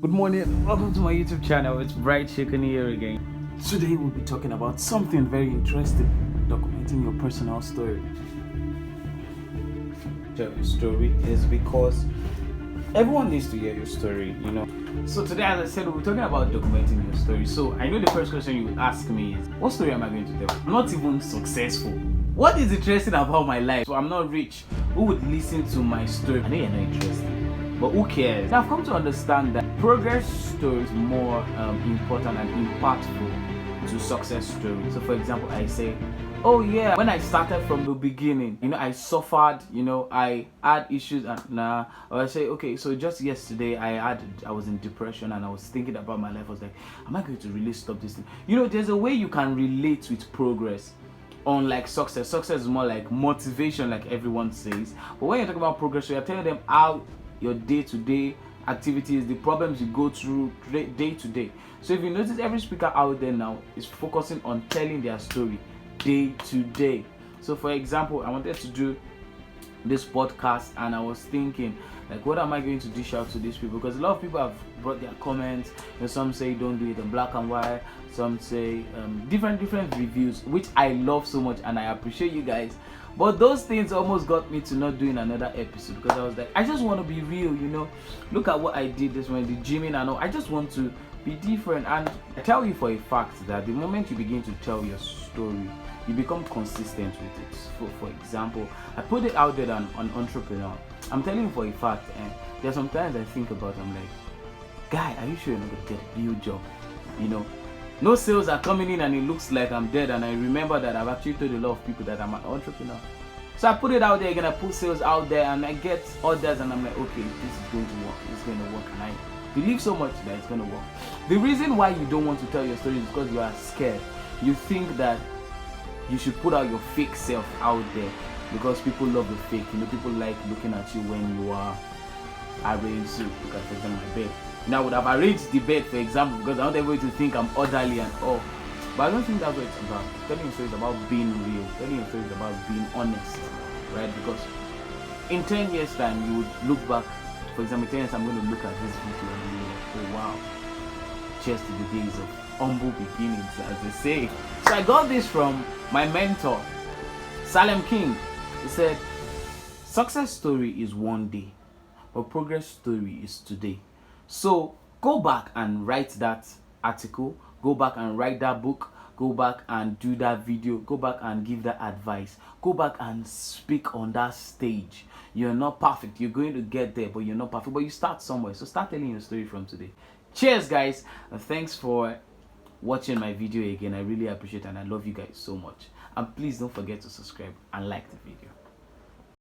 Good morning, welcome to my YouTube channel. It's Bright Chicken here again. Today we'll be talking about something very interesting, documenting your personal story. Your story is because everyone needs to hear your story, you know. So today, as I said, we'll be talking about documenting your story. So I know the first question you would ask me is, what story am I going to tell? I'm not even successful. What is interesting about my life? So I'm not rich. Who would listen to my story? I know you're not interested, but who cares? Now I've come to understand that progress story is more important and impactful to success stories. So for example, I say, oh yeah, when I started from the beginning, you know, I suffered, you know, I had issues and or I say, okay, so just yesterday I was in depression and I was thinking about my life. I was like, am I going to really stop this thing? You know, there's a way you can relate with progress. Unlike success, success is more like motivation, like everyone says. But when you talk about progress, so you're telling them how your day-to-day activities, the problems you go through day to day. So if you notice, every speaker out there now is focusing on telling their story day to day. So for example, I wanted to do this podcast and I was thinking, like, what am I going to dish out to these people? Because a lot of people have brought their comments. You know, some say don't do it in black and white, some say different reviews, which I love so much and I appreciate you guys. But those things almost got me to not doing another episode, because I was like, I just want to be real, you know. Look at what I did this when the gymming and all. I just want to be different. And I tell you for a fact that the moment you begin to tell your story, you become consistent with it. For example, I put it out there on entrepreneur. I'm telling you for a fact, and there's sometimes I think about, I'm like, guy, are you sure you're not gonna get a real job? You know, no sales are coming in and it looks like I'm dead, and I remember that I've actually told a lot of people that I'm an entrepreneur. So I put it out there again, I put sales out there and I get orders and I'm like, okay, this is going to work, it's going to work, and I believe so much that it's going to work. The reason why you don't want to tell your story is because you are scared. You think that you should put out your fake self out there because people love the fake. You know, people like looking at you when you are arranged. So look at, for example, my bed. Now I would have arranged the bed, for example, because I want everybody to think I'm orderly and all. But I don't think that's what it's about. Telling your story is about being real. Telling your story is about being honest, right? Because in 10 years time, you would look back. For example, 10 years I'm going to look at this video and be like, oh wow, cheers to the days of humble beginnings, as they say. So I got this from my mentor, Salem King. He said, success story is one day, but progress story is today. So go back and write that article, go back and write that book, go back and do that video, go back and give that advice, go back and speak on that stage. You're not perfect, you're going to get there, but you're not perfect, but you start somewhere. So start telling your story from today. Cheers guys, and thanks for watching my video again. I really appreciate it and I love you guys so much. And please don't forget to subscribe and like the video.